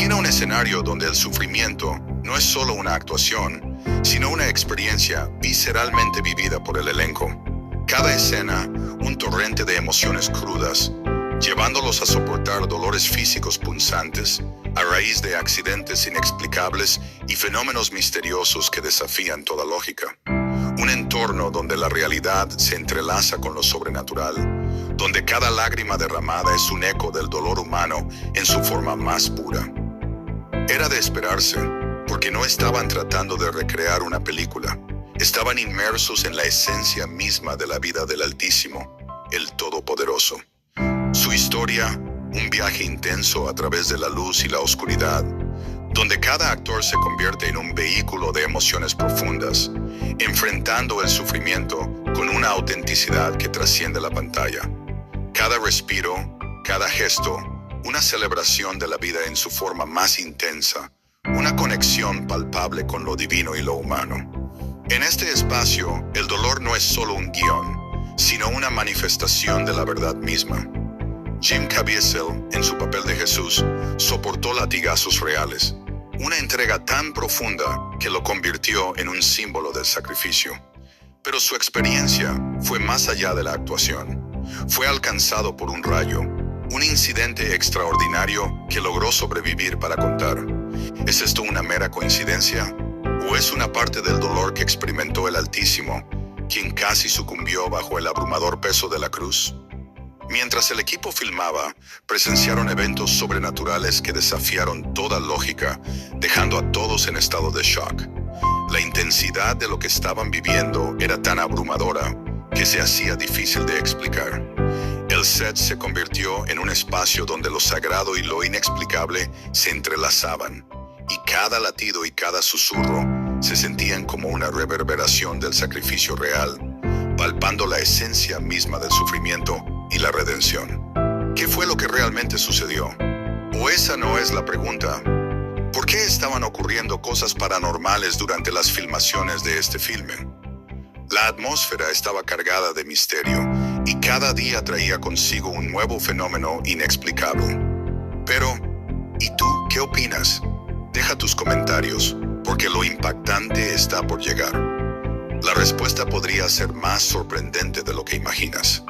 Imagina un escenario donde el sufrimiento no es solo una actuación, sino una experiencia visceralmente vivida por el elenco. Cada escena, un torrente de emociones crudas, llevándolos a soportar dolores físicos punzantes, a raíz de accidentes inexplicables y fenómenos misteriosos que desafían toda lógica. Un entorno donde la realidad se entrelaza con lo sobrenatural, donde cada lágrima derramada es un eco del dolor humano en su forma más pura. Era de esperarse, porque no estaban tratando de recrear una película. Estaban inmersos en la esencia misma de la vida del Altísimo, el Todopoderoso. Su historia, un viaje intenso a través de la luz y la oscuridad, donde cada actor se convierte en un vehículo de emociones profundas, enfrentando el sufrimiento con una autenticidad que trasciende la pantalla. Cada respiro, cada gesto, una celebración de la vida en su forma más intensa, una conexión palpable con lo divino y lo humano. En este espacio, el dolor no es solo un guión, sino una manifestación de la verdad misma. Jim Caviezel, en su papel de Jesús, soportó latigazos reales, una entrega tan profunda que lo convirtió en un símbolo del sacrificio. Pero su experiencia fue más allá de la actuación. Fue alcanzado por un rayo, un incidente extraordinario que logró sobrevivir para contar. ¿Es esto una mera coincidencia? ¿O es una parte del dolor que experimentó el Altísimo, quien casi sucumbió bajo el abrumador peso de la cruz? Mientras el equipo filmaba, presenciaron eventos sobrenaturales que desafiaron toda lógica, dejando a todos en estado de shock. La intensidad de lo que estaban viviendo era tan abrumadora que se hacía difícil de explicar. El set se convirtió en un espacio donde lo sagrado y lo inexplicable se entrelazaban, y cada latido y cada susurro se sentían como una reverberación del sacrificio real, palpando la esencia misma del sufrimiento y la redención. ¿Qué fue lo que realmente sucedió? ¿O esa no es la pregunta? ¿Por qué estaban ocurriendo cosas paranormales durante las filmaciones de este filme? La atmósfera estaba cargada de misterio y cada día traía consigo un nuevo fenómeno inexplicable. Pero, ¿y tú qué opinas? Deja tus comentarios, porque lo impactante está por llegar. La respuesta podría ser más sorprendente de lo que imaginas.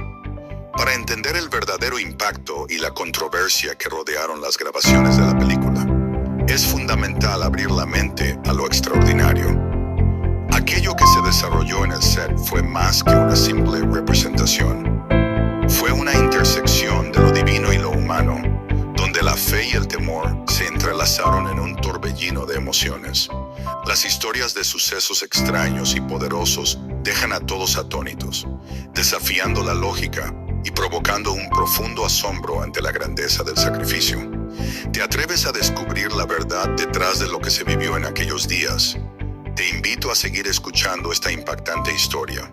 Para entender el verdadero impacto y la controversia que rodearon las grabaciones de la película, es fundamental abrir la mente a lo extraordinario. Aquello que se desarrolló en el set fue más que una simple representación. Fue una intersección de lo divino y lo humano, donde la fe y el temor se entrelazaron en un torbellino de emociones. Las historias de sucesos extraños y poderosos dejan a todos atónitos, desafiando la lógica y provocando un profundo asombro ante la grandeza del sacrificio. ¿Te atreves a descubrir la verdad detrás de lo que se vivió en aquellos días? Te invito a seguir escuchando esta impactante historia.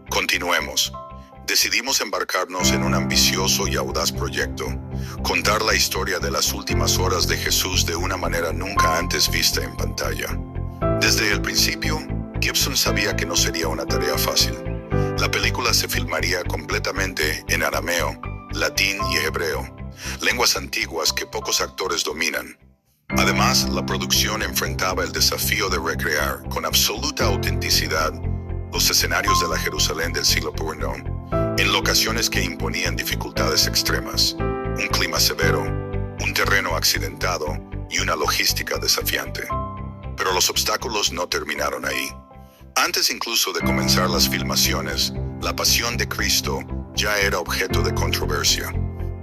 Continuemos. Decidimos embarcarnos en un ambicioso y audaz proyecto, contar la historia de las últimas horas de Jesús de una manera nunca antes vista en pantalla. Desde el principio, Gibson sabía que no sería una tarea fácil. La película se filmaría completamente en arameo, latín y hebreo, lenguas antiguas que pocos actores dominan. Además, la producción enfrentaba el desafío de recrear con absoluta autenticidad los escenarios de la Jerusalén del siglo I, en locaciones que imponían dificultades extremas, un clima severo, un terreno accidentado y una logística desafiante. Pero los obstáculos no terminaron ahí. Antes incluso de comenzar las filmaciones, la pasión de Cristo ya era objeto de controversia.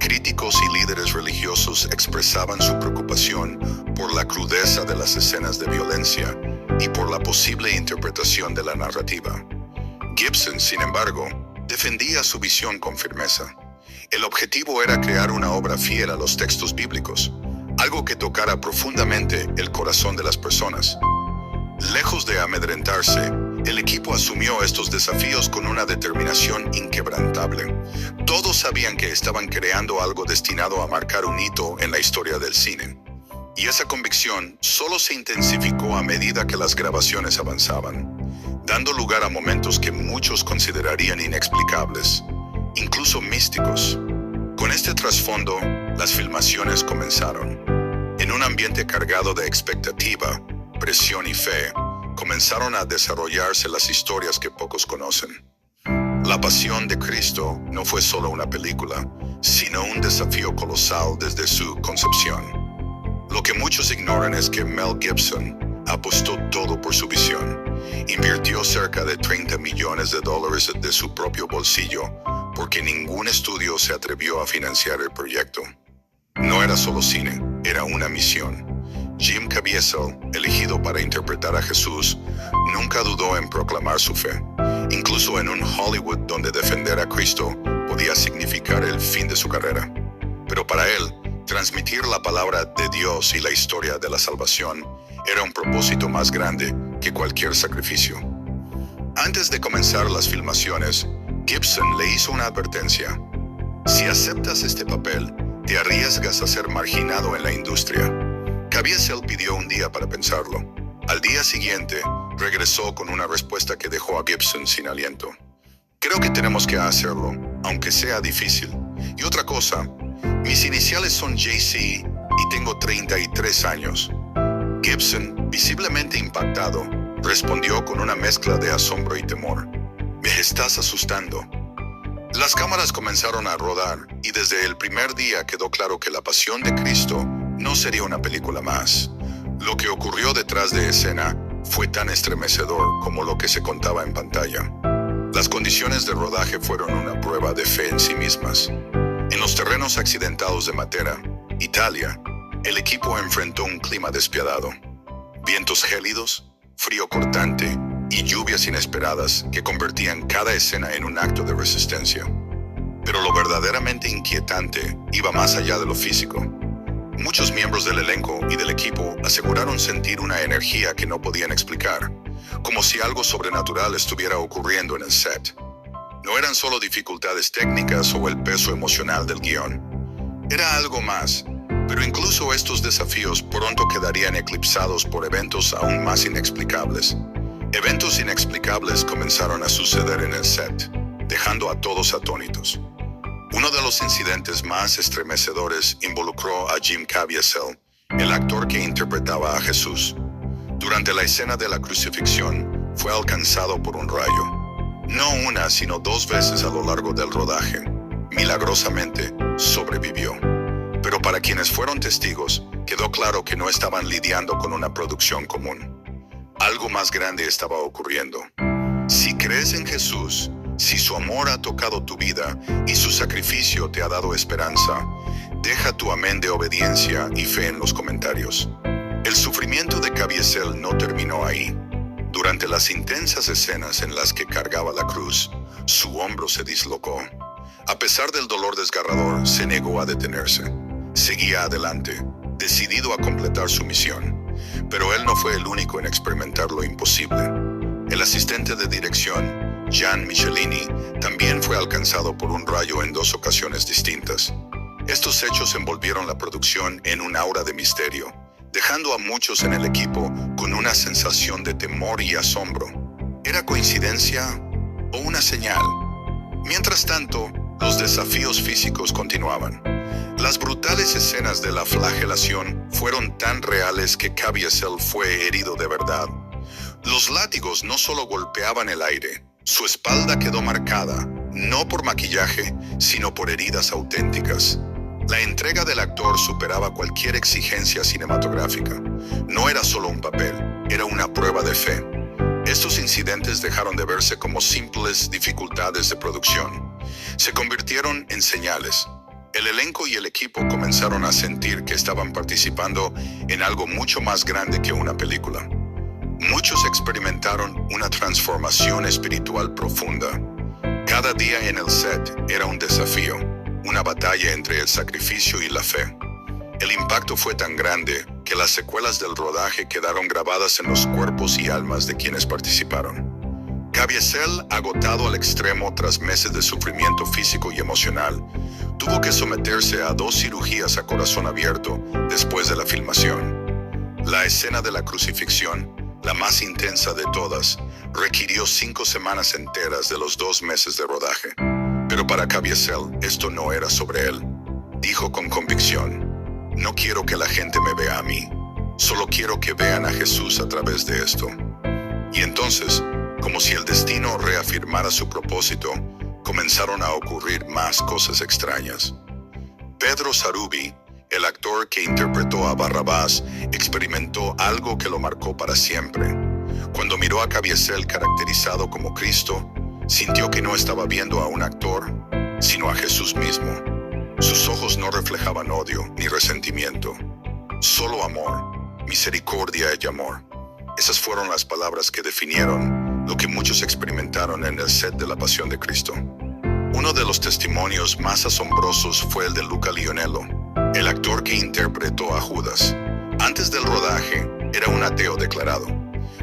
Críticos y líderes religiosos expresaban su preocupación por la crudeza de las escenas de violencia y por la posible interpretación de la narrativa. Gibson, sin embargo, defendía su visión con firmeza. El objetivo era crear una obra fiel a los textos bíblicos, algo que tocara profundamente el corazón de las personas. Lejos de amedrentarse, el equipo asumió estos desafíos con una determinación inquebrantable. Todos sabían que estaban creando algo destinado a marcar un hito en la historia del cine. Y esa convicción solo se intensificó a medida que las grabaciones avanzaban, dando lugar a momentos que muchos considerarían inexplicables, incluso místicos. Con este trasfondo, las filmaciones comenzaron. En un ambiente cargado de expectativa, presión y fe, comenzaron a desarrollarse las historias que pocos conocen. La Pasión de Cristo no fue solo una película, sino un desafío colosal desde su concepción. Lo que muchos ignoran es que Mel Gibson apostó todo por su visión. Invirtió cerca de $30 millones de su propio bolsillo, porque ningún estudio se atrevió a financiar el proyecto. No era solo cine, era una misión. Jim Caviezel, elegido para interpretar a Jesús, nunca dudó en proclamar su fe, incluso en un Hollywood donde defender a Cristo podía significar el fin de su carrera. Pero para él, transmitir la palabra de Dios y la historia de la salvación era un propósito más grande que cualquier sacrificio. Antes de comenzar las filmaciones, Gibson le hizo una advertencia. Si aceptas este papel, te arriesgas a ser marginado en la industria. Caviezel pidió un día para pensarlo. Al día siguiente, regresó con una respuesta que dejó a Gibson sin aliento. Creo que tenemos que hacerlo, aunque sea difícil. Y otra cosa, mis iniciales son JC y tengo 33 años. Gibson, visiblemente impactado, respondió con una mezcla de asombro y temor. Me estás asustando. Las cámaras comenzaron a rodar y desde el primer día quedó claro que La Pasión de Cristo no sería una película más. Lo que ocurrió detrás de escena fue tan estremecedor como lo que se contaba en pantalla. Las condiciones de rodaje fueron una prueba de fe en sí mismas. En los terrenos accidentados de Matera, Italia, el equipo enfrentó un clima despiadado. Vientos gélidos, frío cortante y lluvias inesperadas que convertían cada escena en un acto de resistencia. Pero lo verdaderamente inquietante iba más allá de lo físico. Muchos miembros del elenco y del equipo aseguraron sentir una energía que no podían explicar, como si algo sobrenatural estuviera ocurriendo en el set. No eran solo dificultades técnicas o el peso emocional del guión. Era algo más, pero incluso estos desafíos pronto quedarían eclipsados por eventos aún más inexplicables. Eventos inexplicables comenzaron a suceder en el set, dejando a todos atónitos. Uno de los incidentes más estremecedores involucró a Jim Caviezel, el actor que interpretaba a Jesús. Durante la escena de la crucifixión, fue alcanzado por un rayo. No una, sino 2 veces a lo largo del rodaje. Milagrosamente, sobrevivió. Pero para quienes fueron testigos, quedó claro que no estaban lidiando con una producción común. Algo más grande estaba ocurriendo. Si crees en Jesús, si su amor ha tocado tu vida y su sacrificio te ha dado esperanza, deja tu amén de obediencia y fe en los comentarios. El sufrimiento de Caviezel no terminó ahí. Durante las intensas escenas en las que cargaba la cruz, su hombro se dislocó. A pesar del dolor desgarrador, se negó a detenerse. Seguía adelante, decidido a completar su misión. Pero él no fue el único en experimentar lo imposible. El asistente de dirección, Gian Michelini, también fue alcanzado por un rayo en 2 ocasiones distintas. Estos hechos envolvieron la producción en un aura de misterio, dejando a muchos en el equipo con una sensación de temor y asombro. ¿Era coincidencia o una señal? Mientras tanto, los desafíos físicos continuaban. Las brutales escenas de la flagelación fueron tan reales que Caviezel fue herido de verdad. Los látigos no solo golpeaban el aire, su espalda quedó marcada, no por maquillaje, sino por heridas auténticas. La entrega del actor superaba cualquier exigencia cinematográfica. No era solo un papel, era una prueba de fe. Estos incidentes dejaron de verse como simples dificultades de producción. Se convirtieron en señales. El elenco y el equipo comenzaron a sentir que estaban participando en algo mucho más grande que una película. Muchos experimentaron una transformación espiritual profunda. Cada día en el set era un desafío, una batalla entre el sacrificio y la fe. El impacto fue tan grande que las secuelas del rodaje quedaron grabadas en los cuerpos y almas de quienes participaron. Caviezel, agotado al extremo tras meses de sufrimiento físico y emocional, tuvo que someterse a 2 cirugías a corazón abierto después de la filmación. La escena de la crucifixión, la más intensa de todas, requirió 5 semanas enteras de los 2 meses de rodaje. Pero para Caviezel, esto no era sobre él. Dijo con convicción: no quiero que la gente me vea a mí, solo quiero que vean a Jesús a través de esto. Y entonces, como si el destino reafirmara su propósito, comenzaron a ocurrir más cosas extrañas. Pedro Sarubi, el actor que interpretó a Barrabás, experimentó algo que lo marcó para siempre. Cuando miró a Caviezel caracterizado como Cristo, sintió que no estaba viendo a un actor, sino a Jesús mismo. Sus ojos no reflejaban odio ni resentimiento, solo amor, misericordia y amor. Esas fueron las palabras que definieron lo que muchos experimentaron en el set de La Pasión de Cristo. Uno de los testimonios más asombrosos fue el de Luca Lionello, el actor que interpretó a Judas. Antes del rodaje, era un ateo declarado,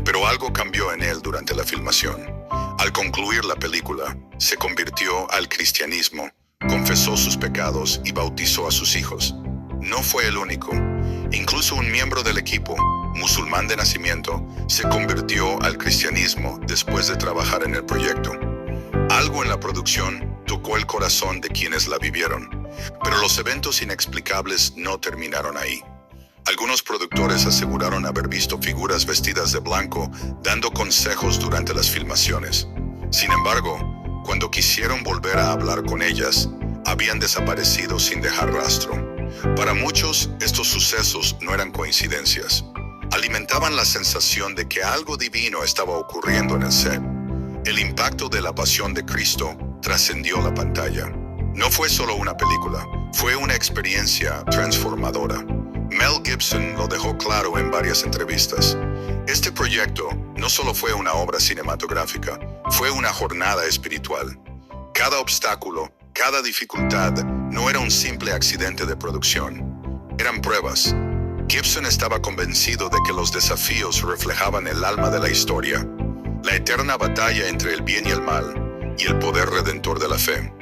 pero algo cambió en él durante la filmación. Al concluir la película, se convirtió al cristianismo, confesó sus pecados y bautizó a sus hijos. No fue el único. Incluso un miembro del equipo, musulmán de nacimiento, se convirtió al cristianismo después de trabajar en el proyecto. Algo en la producción tocó el corazón de quienes la vivieron, pero los eventos inexplicables no terminaron ahí. Algunos productores aseguraron haber visto figuras vestidas de blanco dando consejos durante las filmaciones. Sin embargo, cuando quisieron volver a hablar con ellas, habían desaparecido sin dejar rastro. Para muchos, estos sucesos no eran coincidencias. Alimentaban la sensación de que algo divino estaba ocurriendo en el set. El impacto de La Pasión de Cristo trascendió la pantalla. No fue solo una película, fue una experiencia transformadora. Mel Gibson lo dejó claro en varias entrevistas. Este proyecto no solo fue una obra cinematográfica, fue una jornada espiritual. Cada obstáculo, cada dificultad no era un simple accidente de producción. Eran pruebas. Gibson estaba convencido de que los desafíos reflejaban el alma de la historia, la eterna batalla entre el bien y el mal, y el poder redentor de la fe.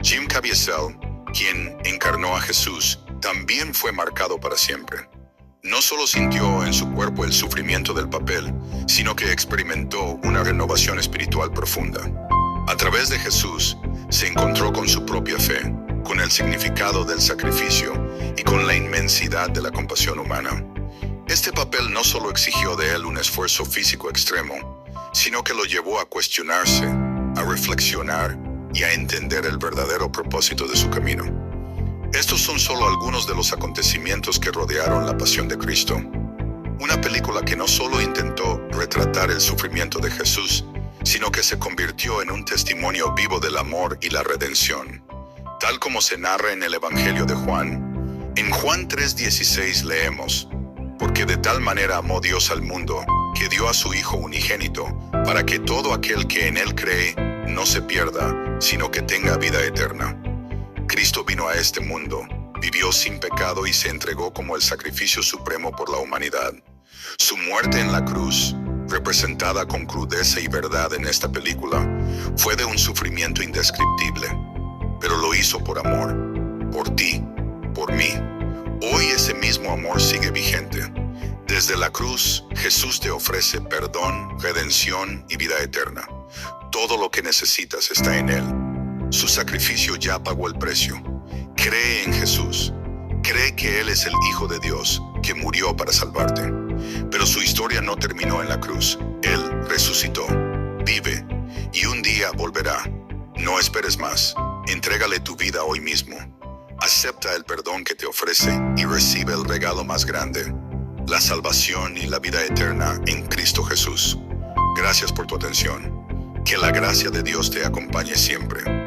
Jim Caviezel, quien encarnó a Jesús, también fue marcado para siempre. No solo sintió en su cuerpo el sufrimiento del papel, sino que experimentó una renovación espiritual profunda. A través de Jesús, se encontró con su propia fe, con el significado del sacrificio y con la inmensidad de la compasión humana. Este papel no solo exigió de él un esfuerzo físico extremo, sino que lo llevó a cuestionarse, a reflexionar y a entender el verdadero propósito de su camino. Estos son solo algunos de los acontecimientos que rodearon La Pasión de Cristo. Una película que no solo intentó retratar el sufrimiento de Jesús, sino que se convirtió en un testimonio vivo del amor y la redención, tal como se narra en el Evangelio de Juan. En Juan 3:16 leemos: «Porque de tal manera amó Dios al mundo, que dio a su Hijo unigénito, para que todo aquel que en él cree no se pierda, sino que tenga vida eterna». Cristo vino a este mundo, vivió sin pecado y se entregó como el sacrificio supremo por la humanidad. Su muerte en la cruz, representada con crudeza y verdad en esta película, fue de un sufrimiento indescriptible, pero lo hizo por amor, por ti, por mí. Hoy ese mismo amor sigue vigente. Desde la cruz, Jesús te ofrece perdón, redención y vida eterna. Todo lo que necesitas está en Él. Su sacrificio ya pagó el precio. Cree en Jesús. Cree que Él es el Hijo de Dios, que murió para salvarte. Pero su historia no terminó en la cruz. Él resucitó, vive, y un día volverá. No esperes más. Entrégale tu vida hoy mismo. Acepta el perdón que te ofrece y recibe el regalo más grande, la salvación y la vida eterna en Cristo Jesús. Gracias por tu atención. Que la gracia de Dios te acompañe siempre.